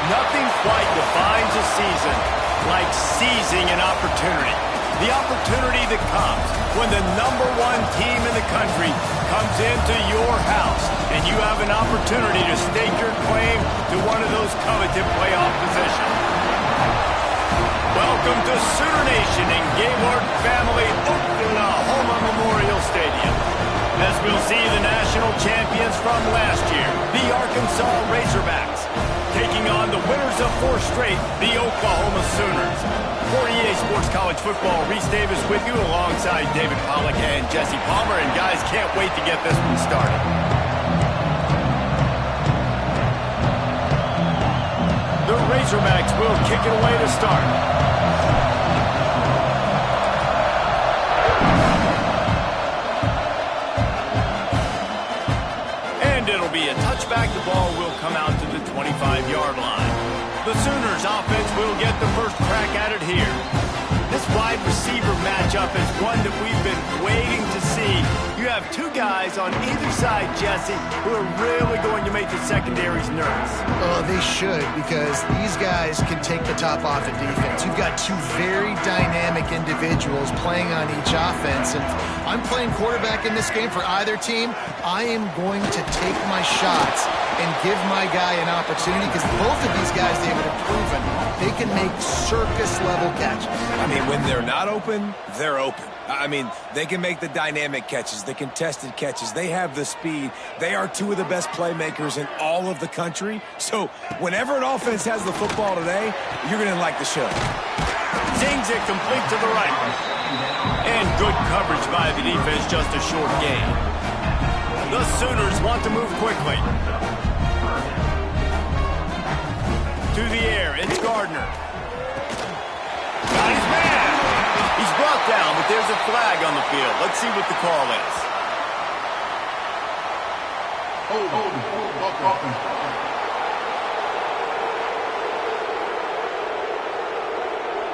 Nothing quite defines a season like seizing an opportunity. The opportunity that comes when the #1 team in the country comes into your house and you have an opportunity to stake your claim to one of those coveted playoff positions. Welcome to Sooner Nation in Gaylord Family Oklahoma Memorial Stadium, as we'll see the national champions from last year, the Arkansas Razorbacks, taking on the winners of 4 straight, the Oklahoma Sooners. For EA Sports College Football, Reese Davis with you alongside David Pollack and Jesse Palmer. And guys, can't wait to get this one started. The Razorbacks will kick it away to start. And it'll be a touchback. The ball will come out to the 25-yard line. The Sooners offense will get the first crack at it here. This wide receiver matchup is one that we've been waiting to see. You have 2 guys on either side, Jesse, who are really going to make the secondaries nervous. Well, they should, because these guys can take the top off of defense. You've got 2 very dynamic individuals playing on each offense, and I'm playing quarterback in this game for either team. I am going to take my shots and give my guy an opportunity, because both of these guys, David, have proven they can make circus-level catches. I mean, when they're not open, they're open. I mean, they can make the dynamic catches, the contested catches. They have the speed. They are 2 of the best playmakers in all of the country. So whenever an offense has the football today, you're going to like the show. Zings it complete to the right. And good coverage by the defense, just a short gain. The Sooners want to move quickly. To the air, it's Gardner. Got his man. He's brought down, but there's a flag on the field. Let's see what the call is.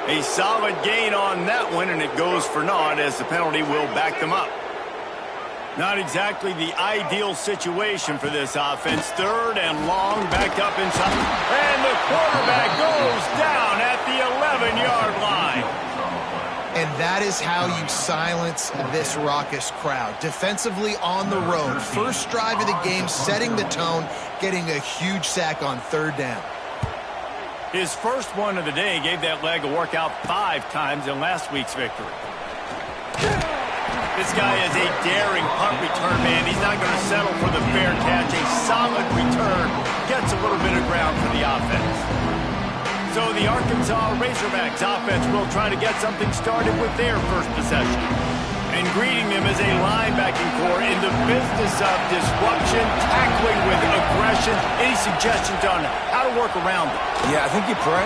A solid gain on that one, and it goes for naught as the penalty will back them up. Not exactly the ideal situation for this offense. 3rd and long, back up inside. And the quarterback goes down at the 11-yard line. And that is how you silence this raucous crowd. Defensively on the road. First drive of the game, setting the tone, getting a huge sack on 3rd down. His first one of the day gave that leg a workout 5 times in last week's victory. This guy is a daring punt return man. He's not going to settle for the fair catch. A solid return gets a little bit of ground for the offense. So the Arkansas Razorbacks offense will try to get something started with their first possession. And greeting them is a linebacking core in the business of disruption, tackling with aggression. Any suggestions on how to work around it? Yeah, I think you pray.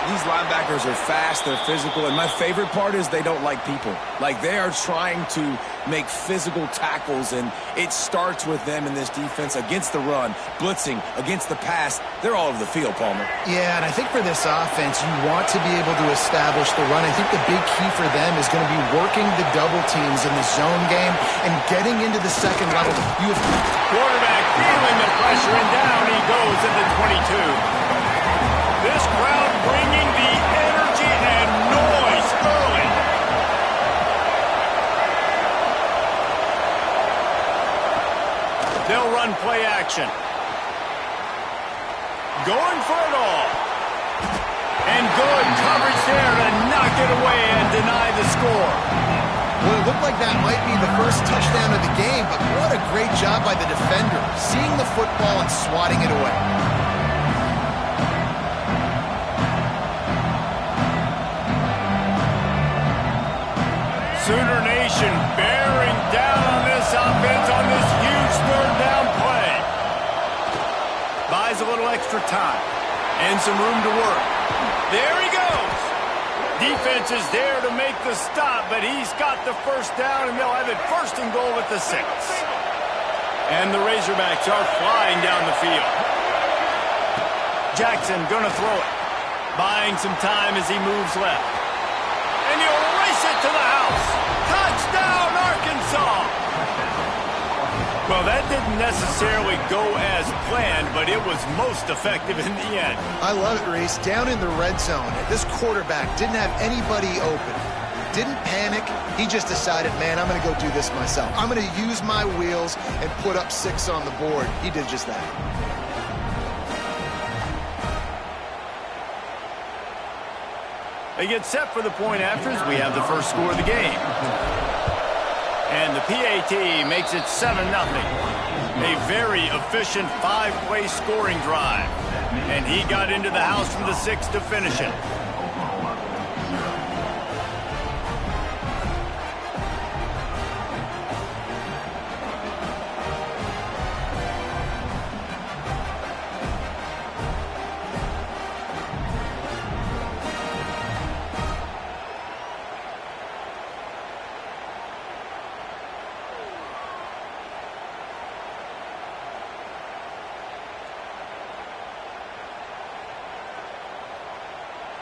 These linebackers are fast, they're physical, and my favorite part is they don't like people. Like, they are trying to make physical tackles, and it starts with them in this defense against the run, blitzing, against the pass. They're all over the field, Palmer. Yeah, and I think for this offense, you want to be able to establish the run. I think the big key for them is going to be working the double teams in the zone game and getting into the second level. You have quarterback feeling the pressure, and down he goes at the 22. This crowd bringing the energy and noise early. They'll run play action. Going for it all. And good coverage there to knock it away and deny the score. Well, it looked like that might be the first touchdown of the game, but what a great job by the defender, seeing the football and swatting it away. Sooner Nation bearing down on this offense on this huge 3rd down play. Buys a little extra time and some room to work. There he goes. Defense is there to make the stop, but he's got the first down, and they'll have it 1st and goal at the 6. And the Razorbacks are flying down the field. Jackson gonna throw it. Buying some time as he moves left. And he'll race it to the house. Touchdown, Arkansas! Well, that didn't necessarily go as planned, but it was most effective in the end. I love it, Reese. Down in the red zone, this quarterback didn't have anybody open. Didn't panic. He just decided, man, I'm going to go do this myself. I'm going to use my wheels and put up 6 on the board. He did just that. They get set for the point afters. We have the first score of the game. And the PAT makes it 7-0. A very efficient 5-play scoring drive. And he got into the house from the 6 to finish it.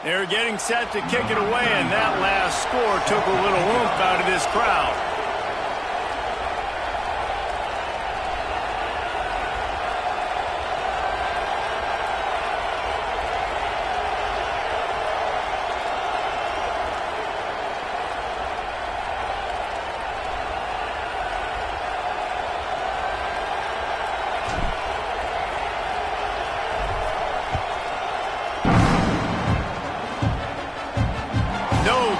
They're getting set to kick it away, and that last score took a little oomph out of this crowd.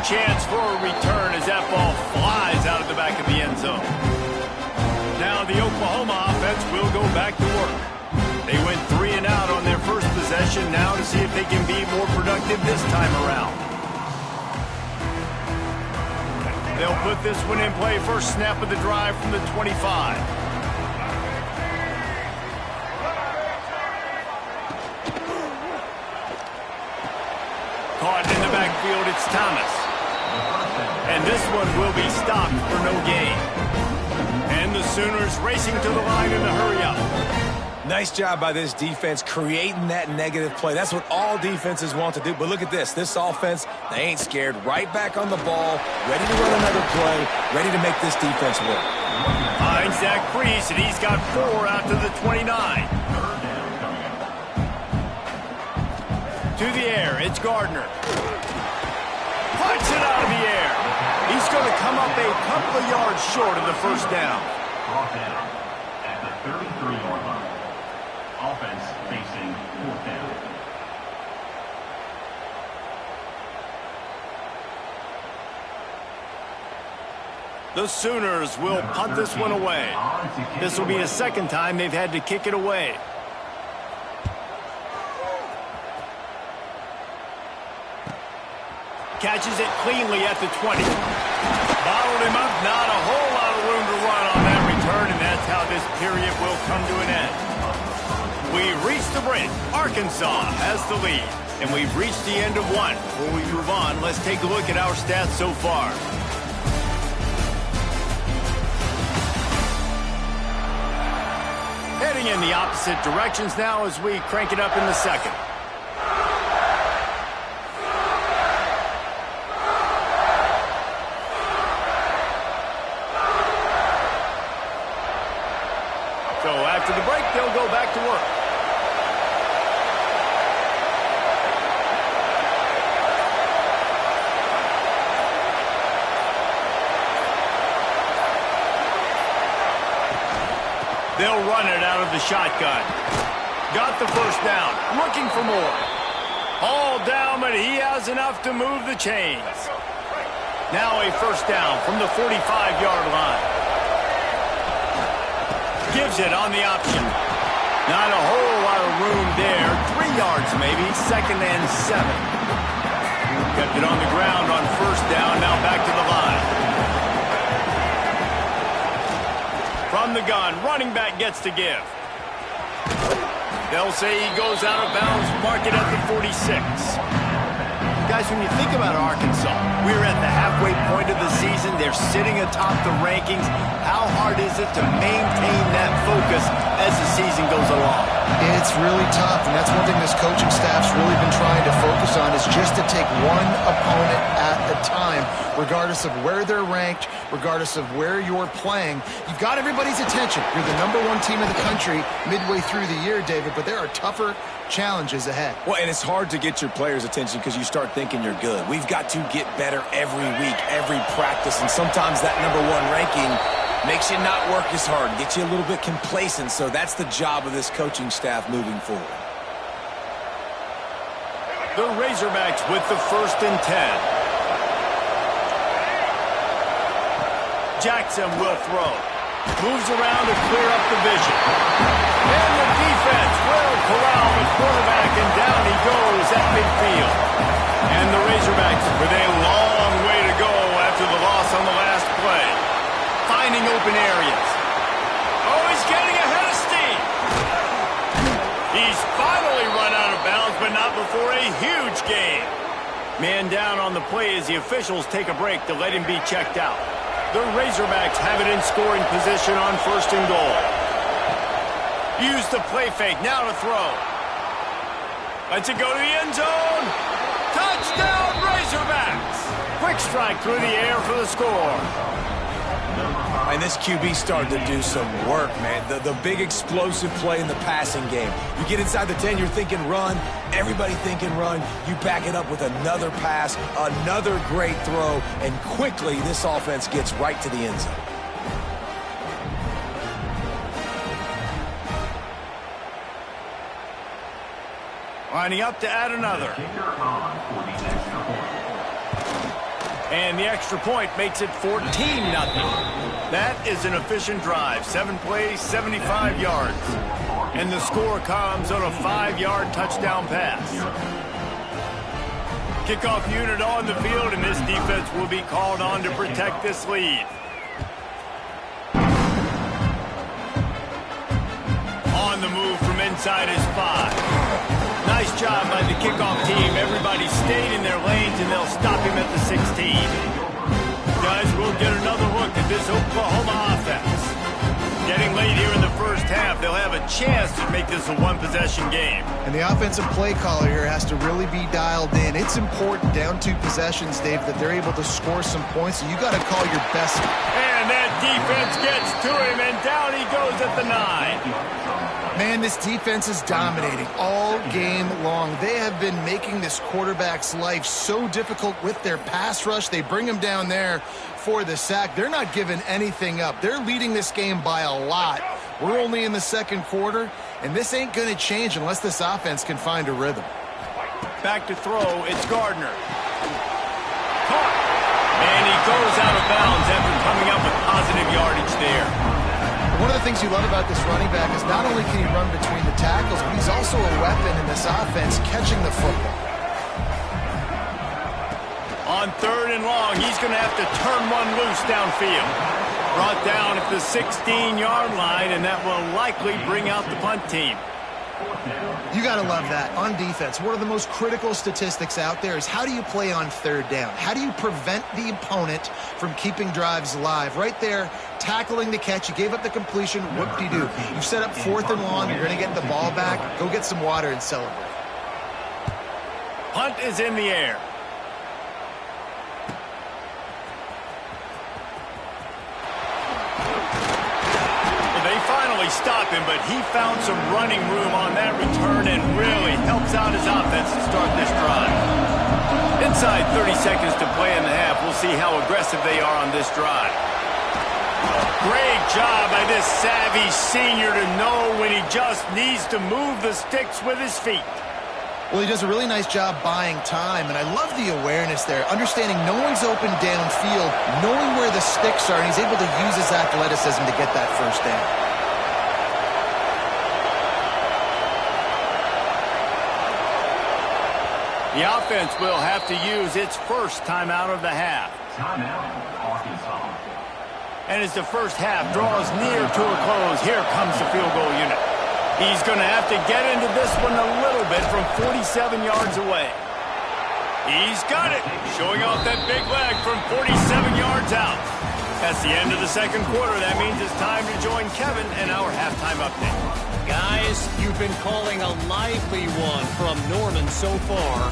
Chance for a return as that ball flies out of the back of the end zone. Now the Oklahoma offense will go back to work. They went 3 and out on their first possession, now to see if they can be more productive this time around. They'll put this one in play, first snap of the drive from the 25. Caught in the backfield, it's Thomas. And this one will be stopped for no gain. And the Sooners racing to the line in a hurry-up. Nice job by this defense creating that negative play. That's what all defenses want to do. But look at this. This offense, they ain't scared. Right back on the ball, ready to run another play, ready to make this defense work. Finds Zach Priest, and he's got 4 out to the 29. To the air, it's Gardner. Punts it out of the air. He's going to come up a couple of yards short of the first down. Brought down at the 33-yard line. Offense facing 4th down. The Sooners will punt this one away. This will be the second time they've had to kick it away. Catches it cleanly at the 20. Bottled him up, not a whole lot of room to run on that return, and that's how this period will come to an end. We've reached the break. Arkansas has the lead, and we've reached the end of one. When we move on, let's take a look at our stats so far. Heading in the opposite directions now as we crank it up in the second. So after the break, they'll go back to work. They'll run it out of the shotgun. Got the first down. Looking for more. All down, but he has enough to move the chains. Now a first down from the 45-yard line. Gives it on the option. Not a whole lot of room there. 3 yards maybe. 2nd and 7. Kept it on the ground on first down. Now back to the line. From the gun, running back gets to give. They'll say he goes out of bounds. Mark it at the 46. Guys, when you think about Arkansas, we're at the halfway point of the season. They're sitting atop the rankings. How hard is it to maintain that focus as the season goes along? It's really tough, and that's one thing this coaching staff's really been trying to focus on is just to take one opponent at a time, regardless of where they're ranked, regardless of where you're playing. You've got everybody's attention. You're the #1 team in the country midway through the year, David, but there are tougher challenges ahead. Well, and it's hard to get your players' attention because you start thinking you're good. We've got to get better every week, every practice, and sometimes that #1 ranking makes you not work as hard, gets you a little bit complacent, so that's the job of this coaching staff moving forward. The Razorbacks with the 1st and 10. Jackson will throw. Moves around to clear up the vision. And the defense will corral the quarterback, and down he goes at midfield. And the Razorbacks with a long way to go after the loss on the last play. Finding open areas. Oh, he's getting ahead of steam. He's finally run out of bounds, but not before a huge gain. Man down on the play as the officials take a break to let him be checked out. The Razorbacks have it in scoring position on 1st and goal. Use the play fake, now to throw. Lets it go to the end zone. Touchdown, Razorbacks! Quick strike through the air for the score. And this QB started to do some work, man. The big explosive play in the passing game. You get inside the 10, you're thinking run. Everybody thinking run. You back it up with another pass, another great throw, and quickly this offense gets right to the end zone. Lining up to add another. And the extra point makes it 14-0. That is an efficient drive. 7 plays, 75 yards. And the score comes on a 5-yard touchdown pass. Kickoff unit on the field, and this defense will be called on to protect this lead. On the move from inside his 5. Nice job by the kickoff team. Everybody stayed in their lanes, and they'll stop him at the 16. Guys, we'll get another look at this Oklahoma offense. Getting late here in the first half, they'll have a chance to make this a one-possession game. And the offensive play caller here has to really be dialed in. It's important down 2 possessions, Dave, that they're able to score some points. So you got to call your best. And that defense gets to him, and down he goes at the 9. Man, this defense is dominating all game long. They have been making this quarterback's life so difficult with their pass rush. They bring him down there for the sack. They're not giving anything up. They're leading this game by a lot. We're only in the 2nd quarter, and this ain't going to change unless this offense can find a rhythm. Back to throw, it's Gardner. Caught. And he goes out of bounds after coming up with positive yardage there. One of the things you love about this running back is not only can he run between the tackles, but he's also a weapon in this offense catching the football. On 3rd and long, he's going to have to turn one loose downfield. Brought down at the 16-yard line, and that will likely bring out the punt team. You got to love that. On defense, one of the most critical statistics out there is how do you play on 3rd down? How do you prevent the opponent from keeping drives alive? Right there, tackling the catch. You gave up the completion. Whoop-de-doo. You've set up 4th and long. You're going to get the ball back. Go get some water and celebrate. Punt is in the air. Stop him, but he found some running room on that return and really helps out his offense to start this drive. Inside 30 seconds to play in the half. We'll see how aggressive they are on this drive. Great job by this savvy senior to know when he just needs to move the sticks with his feet. Well, he does a really nice job buying time, and I love the awareness there, understanding no one's open downfield, knowing where the sticks are, and he's able to use his athleticism to get that 1st down. The offense will have to use its first timeout of the half. Timeout, Arkansas. And as the first half draws near to a close, here comes the field goal unit. He's going to have to get into this one a little bit from 47 yards away. He's got it, showing off that big leg from 47 yards out. That's the end of the 2nd quarter. That means it's time to join Kevin in our halftime update. Guys, you've been calling a lively one from Norman so far.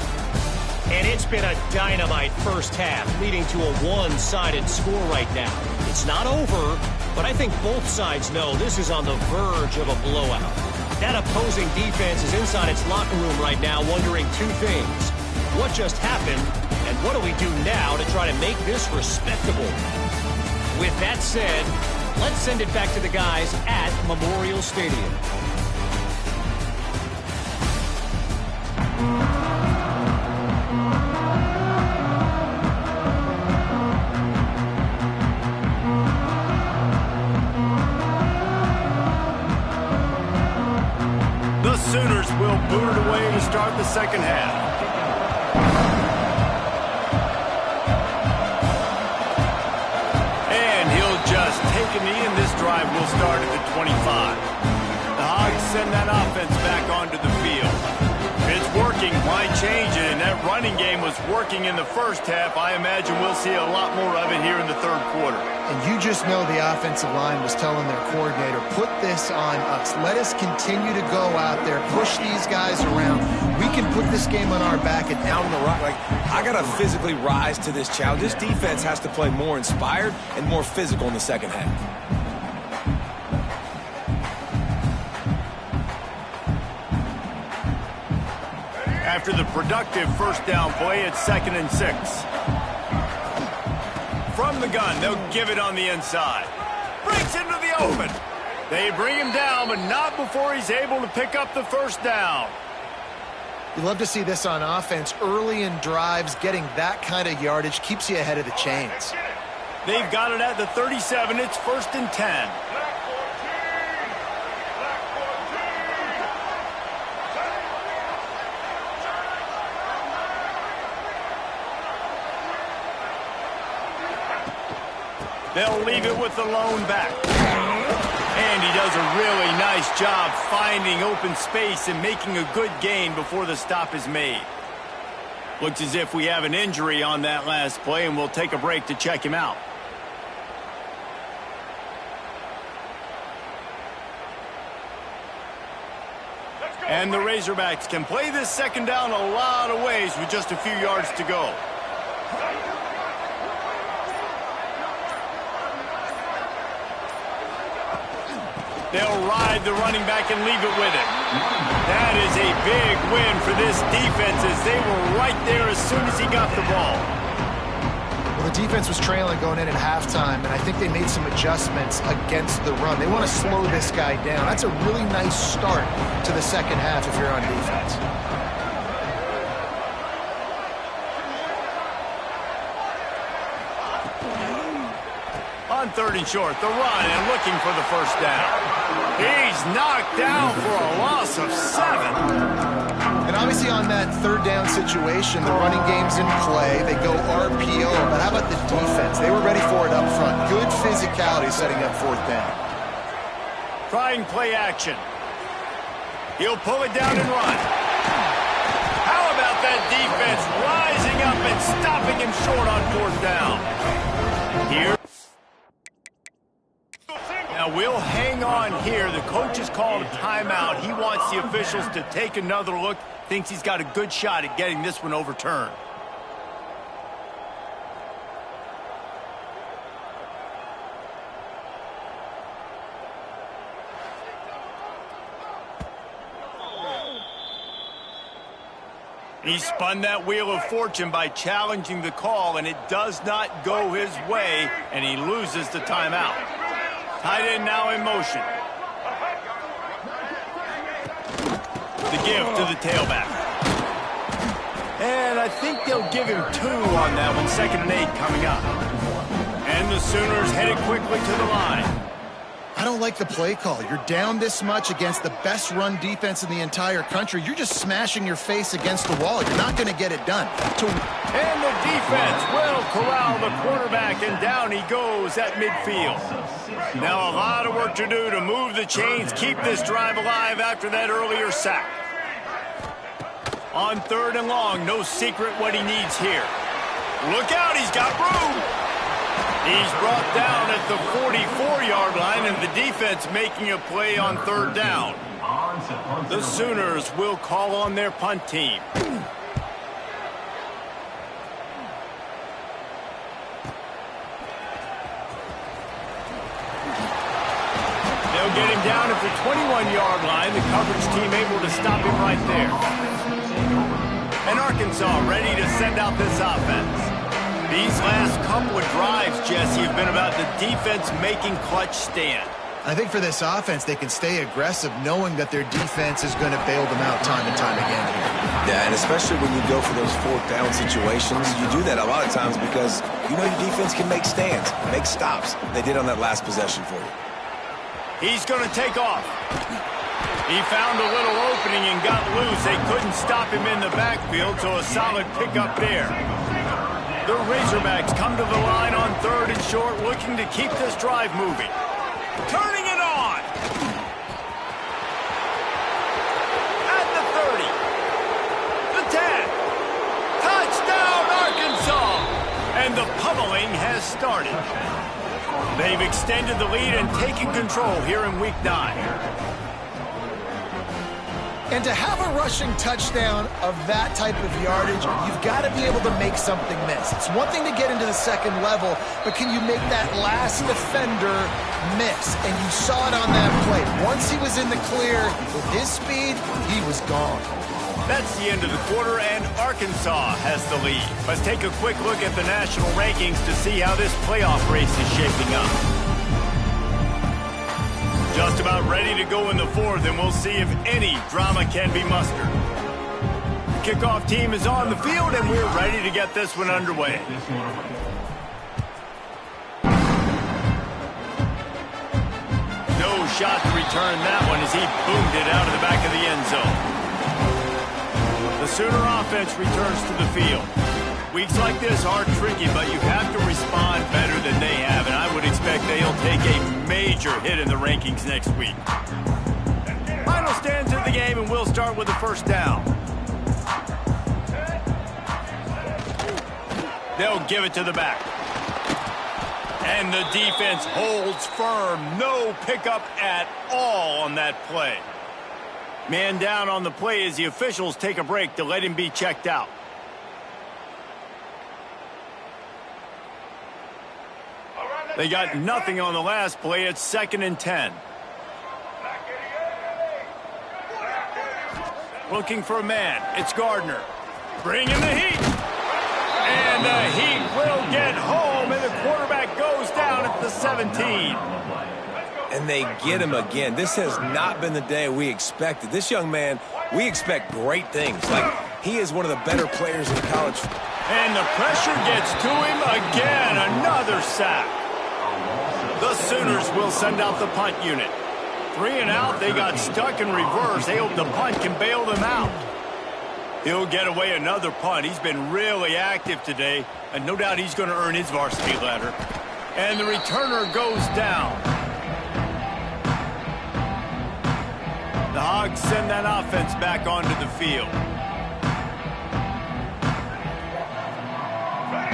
And it's been a dynamite first half, leading to a one-sided score right now. It's not over, but I think both sides know this is on the verge of a blowout. That opposing defense is inside its locker room right now wondering two things. What just happened, and what do we do now to try to make this respectable? With that said, let's send it back to the guys at Memorial Stadium. The Sooners will boot it away to start the second half. And he'll just take a knee, and this drive will start at the 25. The Hogs send that offense back onto the field. It's working. Why change it? And that running game was working in the first half. I imagine we'll see a lot more of it here in the third quarter. And you just know the offensive line was telling their coordinator, put this on us. Let us continue to go out there, push these guys around. We can put this game on our back and Down the rock, like, I got to physically rise to this challenge. This defense has to play more inspired and more physical in the second half. After the productive first down play, it's 2nd and 6. From the gun, they'll give it on the inside. Breaks into the open. They bring him down, but not before he's able to pick up the first down. you love to see this on offense. Early in drives, getting that kind of yardage keeps you ahead of the chains. They've got it at the 37. It's 1st and 10. They'll leave it with the lone back. And he does a really nice job finding open space and making a good gain before the stop is made. Looks as if we have an injury on that last play, and we'll take a break to check him out. And the Razorbacks can play this second down a lot of ways with just a few yards to go. They'll ride the running back and leave it with it. That is a big win for this defense, as they were right there as soon as he got the ball. Well, the defense was trailing going in at halftime, and I think they made some adjustments against the run. They want to slow this guy down. That's a really nice start to the second half if you're on defense. On 3rd and short, the run and looking for the first down. He's knocked down for a loss of 7. And obviously on that 3rd down situation, the running game's in play. They go RPO, but how about the defense? They were ready for it up front. Good physicality setting up 4th down. Trying play action. He'll pull it down and run. How about that defense rising up and stopping him short on 4th down? Here. Now we'll hang on here. The coach has called a timeout. He wants the officials to take another look. Thinks he's got a good shot at getting this one overturned. He spun that wheel of fortune by challenging the call, and it does not go his way, and he loses the timeout. Tight end now in motion. The give to the tailback. And I think they'll give him 2 on that one. 2nd and 8 coming up. And the Sooners headed quickly to the line. I don't like the play call. You're down this much against the best run defense in the entire country. You're just smashing your face against the wall. You're not going to get it done. And the defense will corral the quarterback, and down he goes at midfield. Now a lot of work to do to move the chains, keep this drive alive after that earlier sack. On 3rd and long, no secret what he needs here. Look out, he's got room. He's brought down at the 44-yard line, and the defense making a play on 3rd down. The Sooners will call on their punt team. They'll get him down at the 21-yard line. The coverage team able to stop him right there. And Arkansas ready to send out this offense. These last couple of drives, Jesse, have been about the defense making clutch stand. I think for this offense, they can stay aggressive knowing that their defense is going to bail them out time and time again here. Yeah, and especially when you go for those fourth down situations, you do that a lot of times because you know your defense can make stands, make stops. They did on that last possession for you. He's going to take off. He found a little opening and got loose. They couldn't stop him in the backfield, so a solid pickup there. The Razorbacks come to the line on 3rd and short, looking to keep this drive moving. Turning it on. At the 30. The 10. Touchdown, Arkansas. And the pummeling has started. They've extended the lead and taken control here in Week 9. And to have a rushing touchdown of that type of yardage, you've got to be able to make something miss. It's one thing to get into the second level, but can you make that last defender miss? And you saw it on that play. Once he was in the clear, with his speed, he was gone. That's the end of the quarter, and Arkansas has the lead. Let's take a quick look at the national rankings to see how this playoff race is shaping up. Just about ready to go in the 4th, and we'll see if any drama can be mustered. The kickoff team is on the field, and we're ready to get this one underway. No shot to return that one as he boomed it out of the back of the end zone. The Sooner offense returns to the field. Weeks like this are tricky, but you have to respond better than they have, and I would expect they'll take a major hit in the rankings next week. Final stands of the game, and we'll start with the first down. They'll give it to the back. And the defense holds firm. No pickup at all on that play. Man down on the play as the officials take a break to let him be checked out. They got nothing on the last play. It's 2nd and 10. Looking for a man. It's Gardner. Bringing the heat. And the heat will get home, and the quarterback goes down at the 17. And they get him again. This has not been the day we expected. This young man, we expect great things. Like, he is one of the better players in college. And the pressure gets to him again. Another sack. The Sooners will send out the punt unit. 3 and out, they got stuck in reverse. They hope the punt can bail them out. He'll get away another punt. He's been really active today, and no doubt he's going to earn his varsity letter. And the returner goes down. The Hogs send that offense back onto the field.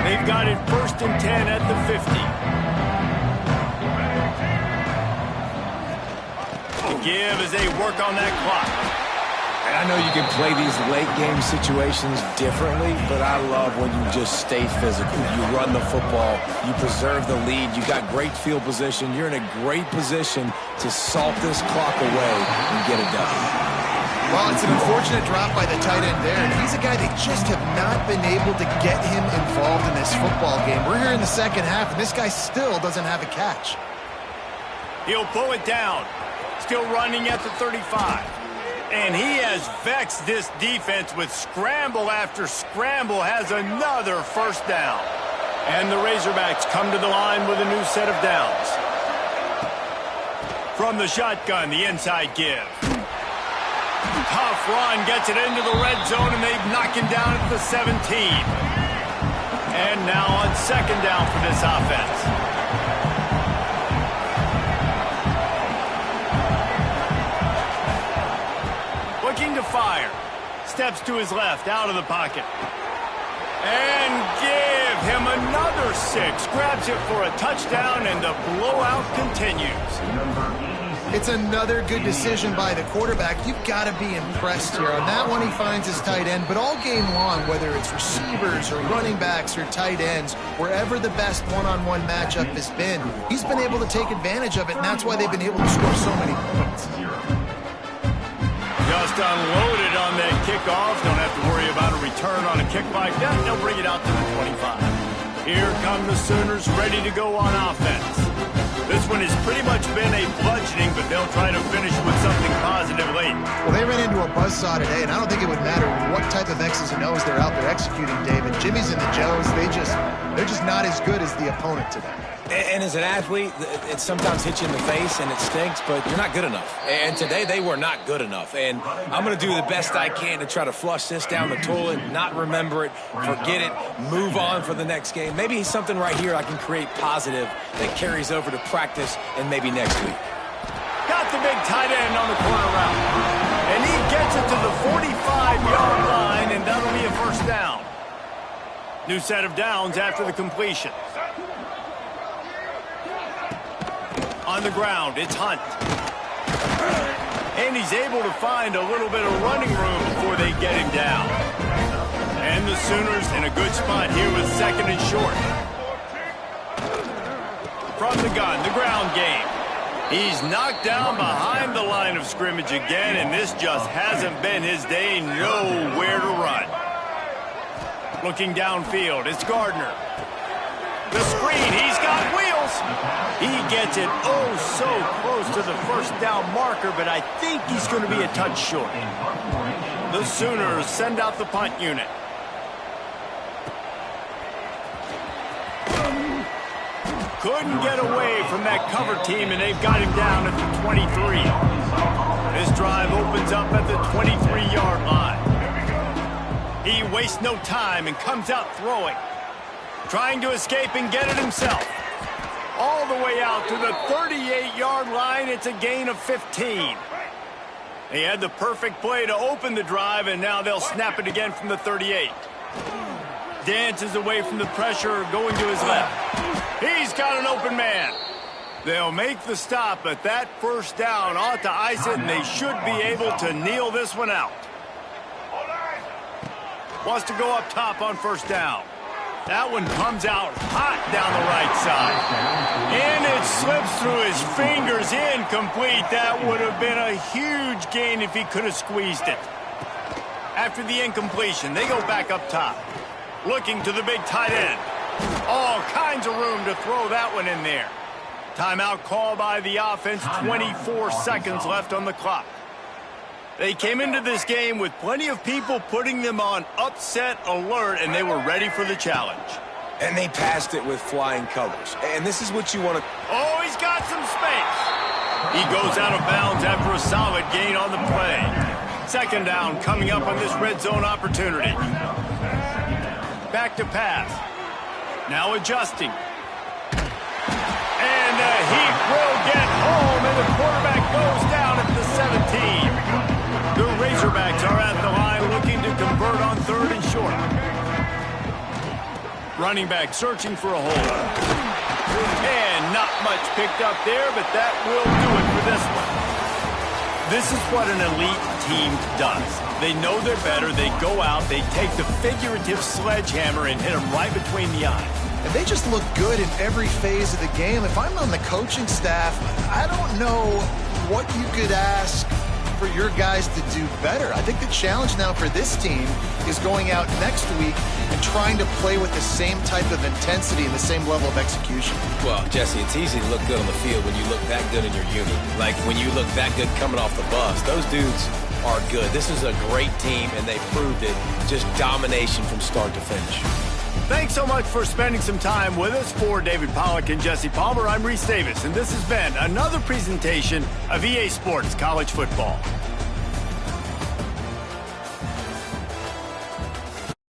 They've got it 1st and 10 at the 50. Give as they work on that clock. And I know you can play these late game situations differently, but I love when you just stay physical. You run the football, you preserve the lead, you got great field position, you're in a great position to salt this clock away and get it done. Well, it's an unfortunate drop by the tight end there, and he's a guy they just have not been able to get him involved in this football game. We're here in the second half, and this guy still doesn't have a catch. He'll pull it down. Still running at the 35. And he has vexed this defense with scramble after scramble, has another first down. And the Razorbacks come to the line with a new set of downs. From the shotgun, the inside give. Tough run, gets it into the red zone, and they knock him down at the 17. And now on 2nd down for this offense. Looking to fire. Steps to his left, out of the pocket. And give him another 6. Grabs it for a touchdown, and the blowout continues. It's another good decision by the quarterback. You've got to be impressed here. On that one, he finds his tight end, but all game long, whether it's receivers or running backs or tight ends, wherever the best one-on-one matchup has been, he's been able to take advantage of it, and that's why they've been able to score so many points. Just unloaded on that kickoff. Don't have to worry about a return on a kick like that. They'll bring it out to the 25. Here come the Sooners ready to go on offense. This one has pretty much been a bludgeoning, but they'll try to finish with something positive late. Well, they ran into a buzzsaw today, and I don't think it would matter what type of X's and O's they're out there executing, David. Jimmy's and the Joes, they're just not as good as the opponent today. And as an athlete, it sometimes hits you in the face and it stinks, but you're not good enough. And today they were not good enough. And I'm going to do the best I can to try to flush this down the toilet, not remember it, forget it, move on for the next game. Maybe something right here I can create positive that carries over to practice and maybe next week. Got the big tight end on the corner route. And he gets it to the 45-yard line, and that'll be a first down. New set of downs after the completion. On the ground, it's Hunt. And he's able to find a little bit of running room before they get him down. And the Sooners in a good spot here with second and short. From the gun, the ground game. He's knocked down behind the line of scrimmage again, and this just hasn't been his day. Nowhere to run. Looking downfield, it's Gardner. The screen, he's got wheels. He gets it oh so close to the first down marker, but I think he's going to be a touch short. The Sooners send out the punt unit. Couldn't get away from that cover team, and they've got him down at the 23. This drive opens up at the 23-yard line. He wastes no time and comes out throwing. Trying to escape and get it himself. All the way out to the 38-yard line. It's a gain of 15. They had the perfect play to open the drive, and now they'll snap it again from the 38. Dances away from the pressure, going to his left. He's got an open man. They'll make the stop, but that first down ought to ice it, and they should be able to kneel this one out. Wants to go up top on first down. That one comes out hot down the right side. And it slips through his fingers, incomplete. That would have been a huge gain if he could have squeezed it. After the incompletion, they go back up top. Looking to the big tight end. All kinds of room to throw that one in there. Timeout call by the offense, 24 seconds left on the clock. They came into this game with plenty of people putting them on upset alert, and they were ready for the challenge. And they passed it with flying colors. And this is what you want to... Oh, he's got some space. He goes out of bounds after a solid gain on the play. Second down coming up on this red zone opportunity. Back to pass. Now adjusting. And he will get home, and the quarterback goes down at the 17. The Razorbacks are at the line looking to convert on third and short. Running back searching for a hole. And not much picked up there, but that will do it for this one. This is what an elite team does. They know they're better. They go out. They take the figurative sledgehammer and hit them right between the eyes. And they just look good in every phase of the game. If I'm on the coaching staff, I don't know what you could ask for your guys to do better. I think the challenge now for this team is going out next week and trying to play with the same type of intensity and the same level of execution. Well, Jesse, it's easy to look good on the field when you look that good in your unit. Like when you look that good coming off the bus. Those dudes are good. This is a great team, and they proved it. Just domination from start to finish. Thanks so much for spending some time with us. For David Pollack and Jesse Palmer, I'm Reese Davis, and this has been another presentation of EA Sports College Football.